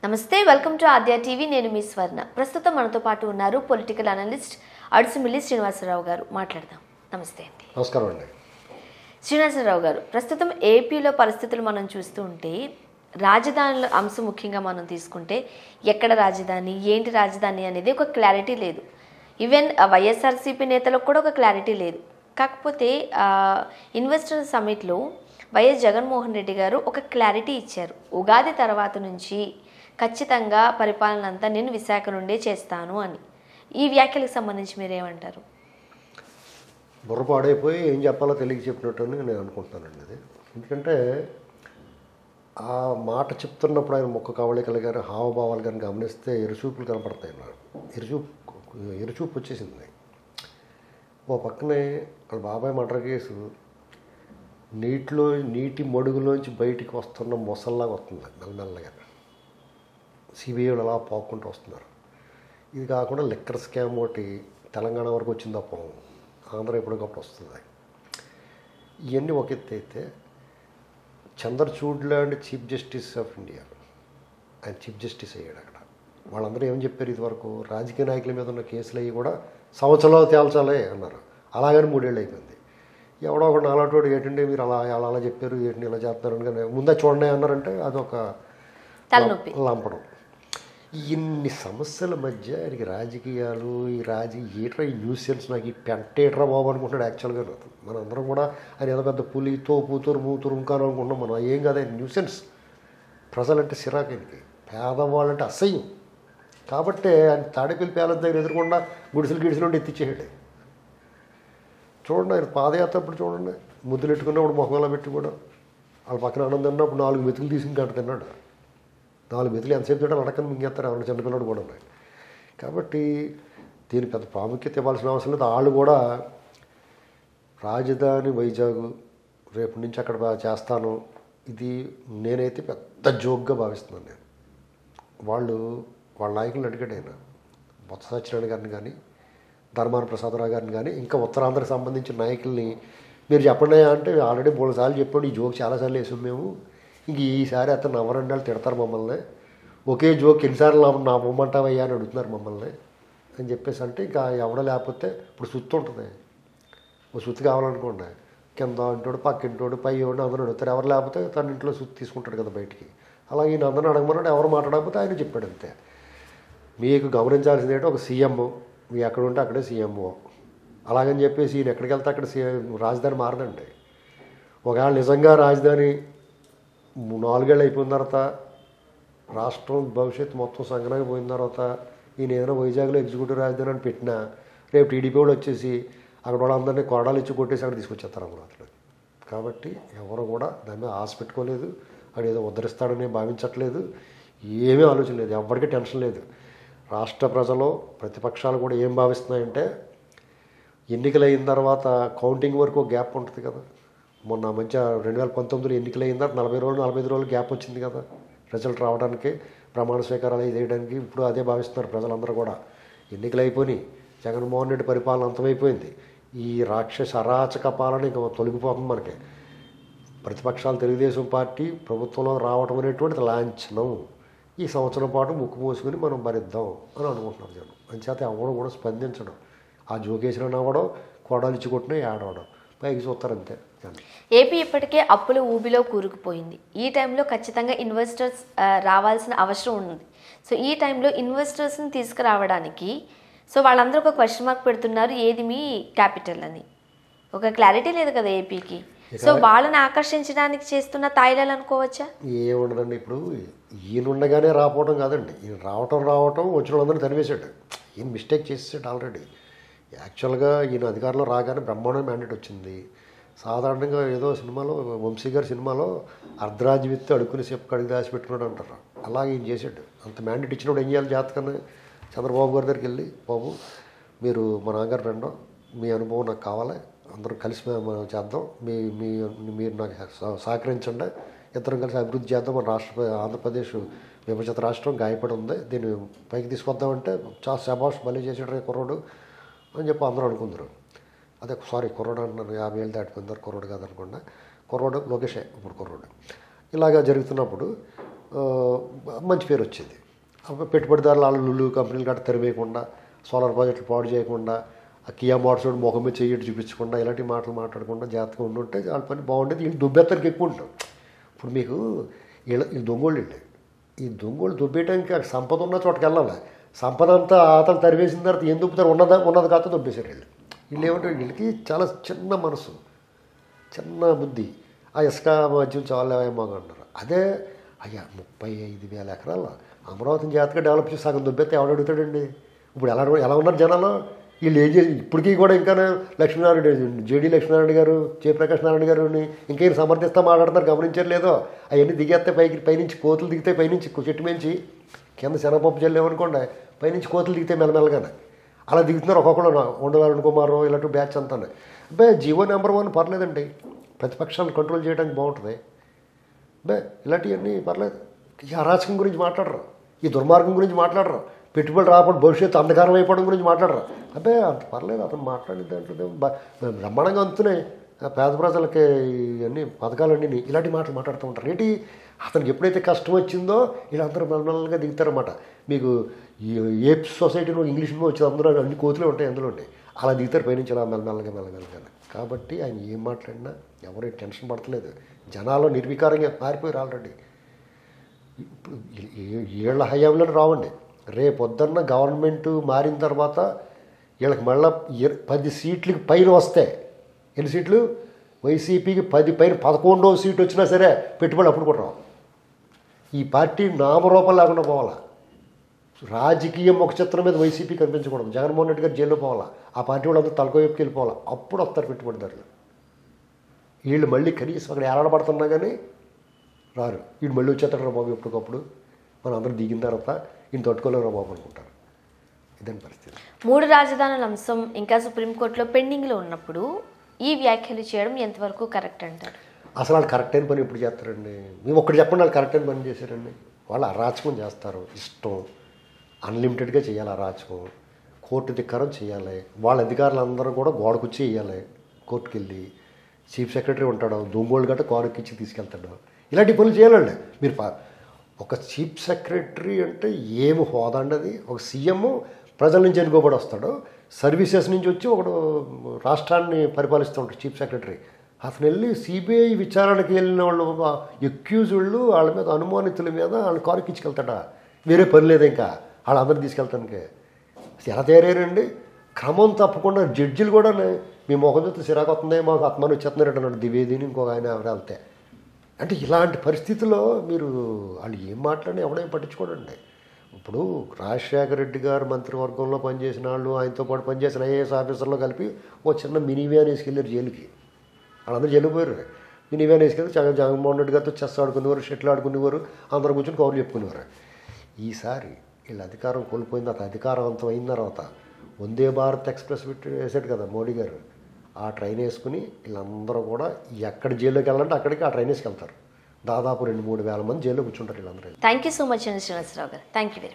నమస్తే, welcome to Aadya TV. నేను మీ స్వర్ణ. ప్రస్తుతం మనతో పాటు ఉన్నారు పొలిటికల్ అనలిస్ట్ అడుసుమిల్లి శ్రీనివాసరావు గారు. మాట్లాడదాం. నమస్తే అండి. నమస్కారం అండి. శ్రీనివాసరావు గారు, ప్రస్తుతం ఏపీలో పరిస్థితులు మనం చూస్తూ ఉంటే రాజధానుల అంశం ముఖ్యంగా మనం తీసుకుంటే ఎక్కడ రాజధాని, ఏంటి రాజధాని అనేది ఒక క్లారిటీ లేదు. ఈవెన్ వైఎస్ఆర్సీపీ నేతలకు కూడా ఒక క్లారిటీ లేదు. కాకపోతే ఇన్వెస్టర్ సమ్మిట్లో వైఎస్ జగన్మోహన్ రెడ్డి గారు ఒక క్లారిటీ ఇచ్చారు. ఉగాది తర్వాత నుంచి ఖచ్చితంగా పరిపాలన అంతా నేను విశాఖ నుండే చేస్తాను అని. ఈ వ్యాఖ్యలకు సంబంధించి మీరేమంటారు? బుర్రపాడైపోయి ఏం చెప్పాలో తెలియక చెప్పినట్టు నేను అనుకుంటున్నానండి. అది ఎందుకంటే ఆ మాట చెప్తున్నప్పుడు ఆయన ముఖ కవళికలు కానీ హావభావాలు కానీ గమనిస్తే ఎరుచూపులు కనపడతాయి. ఎరుచూపు వచ్చేసింది. ఓ పక్కనే వాళ్ళ బాబాయ్ మర్డర్ కేసు నీటి మడుగులోంచి బయటికి వస్తున్న మొసల్లాగా వస్తుంది మెల్లమెల్లగా. సిబిఐలు అలా పోక్కుంటూ వస్తున్నారు. ఇది కాకుండా లిక్కర్ స్కామ్ ఒకటి తెలంగాణ వరకు వచ్చింది తప్ప ఆంధ్ర ఎప్పటికప్పుడు వస్తుంది. ఇవన్నీ ఒక ఎత్తు అయితే చంద్రచూడ్ లాంటి చీఫ్ జస్టిస్ ఆఫ్ ఇండియా ఆయన చీఫ్ జస్టిస్ అయ్యాడు. అక్కడ వాళ్ళందరూ ఏం చెప్పారు, ఇదివరకు రాజకీయ నాయకుల మీద ఉన్న కేసులు అవి కూడా సంవత్సరంలో తేల్చాలి అన్నారు. అలాగని 3 ఏళ్ళు అయిపోయింది. ఎవడో ఒక నాలాటోడు ఏంటంటే మీరు అలా చెప్పారు, ఏంటి ఇలా చేస్తున్నారు కానీ ముందే చూడండి అన్నారంటే అదొక తలనొప్పి లంపడం. ఇన్ని సమస్యల మధ్య ఆయనకి రాజకీయాలు ఏట్రా ఈ న్యూసెన్స్, నాకు ఈ పెంటేట్రా బాబు అనుకుంటాడు. యాక్చువల్గా మనందరం కూడా ఆయన ఏదో పెద్ద పులి తోపు తురుము తురుముకాను అనుకుంటున్నాం. మనం ఏం కాదు, ఆయన న్యూసెన్స్. ప్రజలంటే సిరాకు, ఆయనకి పేదవాళ్ళంటే అసహ్యం. కాబట్టి ఆయన తాడేపల్లి ప్యాలెస్ దగ్గర ఎదురుకుండా గుడిసెలు ఎత్తిచ్చేయాడు. చూడండి ఆయన పాదయాత్ర అప్పుడు చూడండి, ముద్దులు ఎట్టుకున్నప్పుడు మొహంలో పెట్టి కూడా వాళ్ళ పక్కన ఆనందం అన్నప్పుడు 4 మెతుకులు తీసుకుని గంట తిన్నాడు. 4 మెతులు ఎంతసేపు తింటాడు అడగని మింగేస్తారు ఎవరైనా చిన్నపిల్లడు కూడా ఉన్నాయి. కాబట్టి దీనికి పెద్ద ప్రాముఖ్యత ఇవ్వాల్సిన అవసరం లేదు. వాళ్ళు కూడా రాజధాని వైజాగ్ రేపు నుంచి అక్కడ చేస్తాను, ఇది నేనైతే పెద్ద జోక్గా భావిస్తున్నాను. నేను వాళ్ళ నాయకులను అడిగాడు ఆయన, బొత్స సత్యనారాయణ గారిని కానీ ధర్మాన ప్రసాదరావు గారిని కానీ ఇంకా ఉత్తరాంధ్రకు సంబంధించిన నాయకుల్ని మీరు చెప్పండి అంటే ఆల్రెడీ 3 సార్లు చెప్పాడు. ఈ జోక్ చాలాసార్లు వేసాం మేము, ఇంక ఈసారి అతను నవ్వరండాలు తిడతారు మమ్మల్ని, ఒకే జోక్ ఎన్నిసార్లు నా బొమ్మంటావయ్యా అని అడుగుతున్నారు మమ్మల్ని అని చెప్పేసి అంటే ఇంకా ఎవడ లేకపోతే ఇప్పుడు సుత్తు ఉంటుంది, ఓ సుత్తి కావాలనుకోండి కింద ఇంటోడు పక్కింటోడు పై వాడు అందరూ అడుగుతారు. ఎవరు లేకపోతే తన ఇంట్లో సుత్తి తీసుకుంటాడు కదా బయటికి. అలాగే ఈయన అందరూ అడగమన్నాడు, ఎవరు మాట్లాడకపోతే ఆయన చెప్పాడు అంతే. మీకు గమనించాల్సింది ఏంటో ఒక సీఎం మీ ఎక్కడ ఉంటే అక్కడే సీఎంఓ. అలాగని చెప్పేసి ఈయన ఎక్కడికి వెళ్తే అక్కడ రాజధాని మారదండి. ఒకవేళ నిజంగా రాజధాని 4 ఏళ్ళు అయిపోయిన తర్వాత రాష్ట్రం భవిష్యత్తు మొత్తం సంగనానికి పోయిన తర్వాత ఈయన ఏదైనా వైజాగ్లో ఎగ్జిక్యూటివ్ రాజధాని అని పెట్టినా రేపు టీడీపీ వాళ్ళు వచ్చేసి అక్కడ వాళ్ళందరినీ కొరడాలు ఇచ్చి కొట్టేసి అక్కడ తీసుకొచ్చేస్తారు అమరావతిలో. కాబట్టి ఎవరు కూడా దాని మీద ఆశ పెట్టుకోలేదు, అక్కడ ఏదో ఉద్ధరిస్తాడని భావించట్లేదు, ఏమీ ఆలోచన లేదు, ఎవరికీ టెన్షన్ లేదు. రాష్ట్ర ప్రజలు ప్రతిపక్షాలు కూడా ఏం భావిస్తున్నాయంటే ఎన్నికలు అయిన తర్వాత కౌంటింగ్ వరకు గ్యాప్ ఉంటుంది కదా. మొన్న మంచిగా 2019లో ఎన్నికలు అయిన తర్వాత 40 రోజులు 45 రోజులు గ్యాప్ వచ్చింది కదా రిజల్ట్ రావడానికి, ప్రమాణ స్వీకారాలు అవి చేయడానికి. ఇప్పుడు అదే భావిస్తున్నారు ప్రజలందరూ కూడా. ఎన్నికలు అయిపోయి జగన్మోహన్ రెడ్డి పరిపాలన అంతమైపోయింది. ఈ రాక్షస అరాచక పాలన ఇంకా తొలగిపోతుంది. మనకి ప్రతిపక్షాలు తెలుగుదేశం పార్టీ ప్రభుత్వంలో రావడం అనేటువంటిది లాంఛనం. ఈ సంవత్సరం పాటు ముక్కు మూసుకుని మనం భరిద్దాం అని అనుకుంటున్నారు జనం. అంచేత ఎవరు కూడా స్పందించడం, ఆ జోకేశ్వరం నవ్వడం, కోడాలిచ్చి కొట్టినా ఏడవడం, పైకి చూస్తారంతే. ఏపీ ఇప్పటికే అప్పుల ఊబిలో కూరుకుపోయింది. ఈ టైంలో ఖచ్చితంగా ఇన్వెస్టర్స్ రావాల్సిన అవసరం ఉంది. సో ఈ టైంలో ఇన్వెస్టర్స్ని తీసుకురావడానికి వాళ్ళందరూ ఒక క్వశ్చన్ మార్క్ పెడుతున్నారు, ఏది మీ క్యాపిటల్ అని. ఒక క్లారిటీ లేదు కదా ఏపీకి. సో వాళ్ళని ఆకర్షించడానికి చేస్తున్న తాయిలాలు అనుకోవచ్చా? ఏముండదండి, ఇప్పుడు ఈయన ఉండగానే రాకపోవడం కాదండి, ఈయన రావటం వచ్చిన వాళ్ళందరినీ తరివేశాడు. ఈయన మిస్టేక్ చేసేసాడు ఆల్రెడీ. యాక్చువల్గా ఈయన అధికారంలో రాగానే బ్రహ్మాండ మ్యాండేట్ వచ్చింది. సాధారణంగా ఏదో సినిమాలో వంశీ గారి సినిమాలో అర్ధరాజ్య విత్తు అడుక్కుని చెప్పు కడిగి దాచి పెట్టుకున్నాడు అంటారు. అలాగే ఈయన చేశాడు. అంత మ్యాండేట్ ఇచ్చినప్పుడు ఏం చేయాలి జాతకాన్ని? చంద్రబాబు గారి దగ్గరికి వెళ్ళి, బాబు మీరు మా నాన్నగారు ఫ్రెండ్, మీ అనుభవం నాకు కావాలి, అందరం కలిసి చేద్దాం, మీరు నాకు సహకరించండి, ఇద్దరం కలిసి అభివృద్ధి చేద్దాం, మన ఆంధ్రప్రదేశ్ విభజిత రాష్ట్రం గాయపడి ఉంది, దీన్ని పైకి తీసుకొద్దామంటే చాలా శబాష్ భలే చేసాడు కుర్రోడు అని చెప్పి అందరూ అనుకుందరు. అదే కుర్రోడు అంటున్నారు, 50 ఏళ్ళు దాటిపోయిందారు, కుర్రోడు కాదనుకోండి, కుర్రోడు లోకేషే ఇప్పుడు కుర్రోడు. ఇలాగా జరుగుతున్నప్పుడు మంచి పేరు వచ్చేది. పెట్టుబడిదారులు వాళ్ళు లులు కంపెనీలు గట్ట తెరవేయకుండా, సోలార్ ప్రాజెక్టులు పాడు చేయకుండా, ఆ కియా మోటార్స్ ముఖం మీద చెయ్యట్టు చూపించకుండా, ఇలాంటి మాటలు మాట్లాడకుండా జాగ్రత్తగా ఉండుంటే వాళ్ళ పని బాగుండేది. వీళ్ళు దుబ్బెత్తరికి ఎక్కువ ఉంటాం. ఇప్పుడు మీకు ఈ దొంగోళ్ళు అండి, ఈ దొంగోళ్ళు దుబ్బేయడానికి అక్కడ సంపద ఉన్న చోటకి వెళ్ళాలి. సంపద అంతా అతను తరివేసిన తర్వాత ఏం దుబ్బుతారు? ఉన్నది కాస్త దుబ్బేశారు వీళ్ళు. వీళ్ళు ఏమంటే వీళ్ళకి చాలా చిన్న మనసు, చిన్న బుద్ధి. ఆ ఇసుక మధ్యం చాలా ఏమో అంటారు. అదే అయ్యా 35,000 ఎకరాలు అమరావతిని జాగ్రత్తగా డెవలప్ చేసి సగం దుబ్బెత్తే ఎవడు అడుగుతాడండి? ఇప్పుడు ఎలా ఉన్నారు జనాలు? వీళ్ళు ఏం చేసి ఇప్పటికీ కూడా ఇంకా లక్ష్మీనారాయణ, జేడీ లక్ష్మీనారాయణ గారు, జయప్రకాష్ నారాయణ గారిని ఇంకేం సమర్థిస్తా మాట్లాడుతున్నారు, గమనించారు లేదో? అవన్నీ దిగేస్తే పైనుంచి కోతులు దిగితే, పైనుంచి చెట్టు మించి కింద శనగపప్పు చల్లేమనుకోండి, పైనుంచి కోతులు దిగితే మెల్లమెల్లగానే అలా దిగుతున్నారు. ఒక్కొక్కరు ఉండవారు కుమారు ఇలాంటి బ్యాచ్ అంతా. అబ్బాయి జీవో నెంబర్ 1 పర్లేదండి, ప్రతిపక్షాలను కంట్రోల్ చేయడానికి బాగుంటుంది. అబ్బాయి ఇలాంటివన్నీ పర్లేదు. ఈ అరాచకం గురించి మాట్లాడరు, ఈ దుర్మార్గం గురించి మాట్లాడరు, పెట్టుబడి రాకపోవడం, భవిష్యత్తు అంధకారం అయిపోవడం గురించి మాట్లాడరు. అబ్బాయి అంత పర్లేదు, అతను మాట్లాడిన దాంట్లో బ్రహ్మాండంగా అందుతున్నాయి పేద ప్రజలకి ఇవన్నీ పథకాలన్నీ. ఇలాంటి మాటలు మాట్లాడుతూ ఉంటారు. ఏంటి అతనికి ఎప్పుడైతే కష్టం వచ్చిందో వీళ్ళందరూ మెల్లమెల్లగా దిగుతారన్నమాట. మీకు ఏ సొసైటీలో ఇంగ్లీష్ వచ్చి అందరూ అన్ని కోతులే ఉంటాయి, అందులో ఉంటాయి. అలా దిగుతారు పైనుంచి అలా మెల్లమెల్లగా. కాబట్టి ఆయన ఏం మాట్లాడినా ఎవరు టెన్షన్ పడతలేదు. జనాల్లో నిర్వికారంగా మారిపోయారు ఆల్రెడీ. ఇప్పుడు వీళ్ళ హయాంలో రావండి. రేపొద్దున్న గవర్నమెంట్ మారిన తర్వాత వీళ్ళకి మళ్ళీ 10 సీట్లకి పైన వస్తాయి. ఎన్ని సీట్లు? వైసీపీకి 10 పైన 11వ సీట్ వచ్చినా సరే పెట్టుబడి అప్పుడు కూడా రావు. ఈ పార్టీ నామరూపం లేకుండా పోవాలా. రాజకీయం ఒక చిత్రం మీద వైసీపీ కనిపించకూడదు. జగన్మోహన్ రెడ్డి గారు జైల్లో పోవాలా, ఆ పార్టీ వాళ్ళంతా తలకోవైపుకి వెళ్ళిపోవాలా. అప్పుడు వస్తారు పెట్టుబడిదారులు. వీళ్ళు మళ్ళీ కనీసం అక్కడ ఏలాడబడుతున్నా కానీ రారు. వీడు మళ్ళీ వచ్చేస్తాడు రా బాబు ఎప్పటికప్పుడు, మనం అందరూ దిగిన తర్వాత ఈయన తట్టుకోలేరు బాబు అనుకుంటారు. ఇదని పరిస్థితి. 3 రాజధానుల అంశం ఇంకా సుప్రీంకోర్టులో పెండింగ్లో ఉన్నప్పుడు ఈ వ్యాఖ్యలు చేయడం ఎంతవరకు కరెక్ట్ అంటారు? అసలు వాళ్ళు కరెక్ట్ అయిన పని ఎప్పుడు చేస్తారండి? మేము ఒక్కటి చెప్పండి, వాళ్ళు కరెక్ట్ అయిన పని చేశారండి. వాళ్ళు అరాచకం చేస్తారు, ఇష్టం అన్లిమిటెడ్గా చేయాలి. అరాచకం కోర్టు ధిక్కారం చేయాలి. వాళ్ళ అధికారులందరూ కూడా గోడకుచ్చి వేయాలి. కోర్టుకు వెళ్ళి చీఫ్ సెక్రటరీ ఉంటాడు, దొంగోళ్ళు గట్ట కారుకిచ్చి తీసుకెళ్తాడు. ఇలాంటి పనులు చేయాలండి. మీరు ఒక చీఫ్ సెక్రటరీ అంటే ఏమి హోదా అండి అది? ఒక సీఎం ప్రజల నుంచి ఎన్నుకోబడి వస్తాడు, సర్వీసెస్ నుంచి వచ్చి ఒకడు రాష్ట్రాన్ని పరిపాలిస్తూ ఉంటాడు చీఫ్ సెక్రటరీ. అతను వెళ్ళి సిబిఐ విచారణకి వెళ్ళిన వాళ్ళు, ఎక్యూజ్డ్ వాళ్ళ మీద, అనుమానితుల మీద వాళ్ళని కారుకిచ్చుకెళ్తాడా? వేరే పని లేదు ఇంకా వాళ్ళందరినీ తీసుకెళ్తానికి. ఎలా తయారయ్యారండి? క్రమం తప్పకుండా జడ్జిలు కూడా మీ మొహం చూస్తే సిరాకు వస్తుంది, మాకు ఆత్మని వచ్చేస్తున్నారంట అన్నాడు ద్వివేదిని, ఇంకొక ఆయన ఎవరు వెళ్తే. అంటే ఇలాంటి పరిస్థితుల్లో మీరు వాళ్ళు ఏం మాట్లాడినా ఎవడేం పట్టించుకోడండి. ఇప్పుడు రాజశేఖర రెడ్డి గారు మంత్రివర్గంలో పనిచేసిన వాళ్ళు, ఆయనతో పాటు పనిచేసిన ఐఏఎస్ ఆఫీసర్లో కలిపి ఓ చిన్న మినీ వ్యాన్ వేసుకెళ్ళారు జైలుకి. వాళ్ళందరూ జైలుకి పోయారు. మినీ వ్యాన్ వేసుకెళ్ళి జగన్మోహన్ రెడ్డి గారితో చెస్ ఆడుకునేవారు, షటిల్ ఆడుకునేవారు, అందరూ కూర్చొని కౌరులు చెప్పుకునేవారు. ఈసారి వీళ్ళ అధికారం కోల్పోయింది. అతను అధికారవంతం అయిన తర్వాత వందే భారత్ ఎక్స్ప్రెస్ వేసాడు కదా మోడీ గారు, ఆ ట్రైన్ వేసుకుని వీళ్ళందరూ కూడా ఎక్కడ జైల్లోకి వెళ్ళాలంటే అక్కడికి ఆ ట్రైన్ వేసుకెళ్తారు. దాదాపు 2-3 వేల మంది జైల్లో కూర్చుంటారు వీళ్ళందరూ. థ్యాంక్ యూ సో మచ్ అండి శ్రీనివాసరావు గారు. Thank you very much.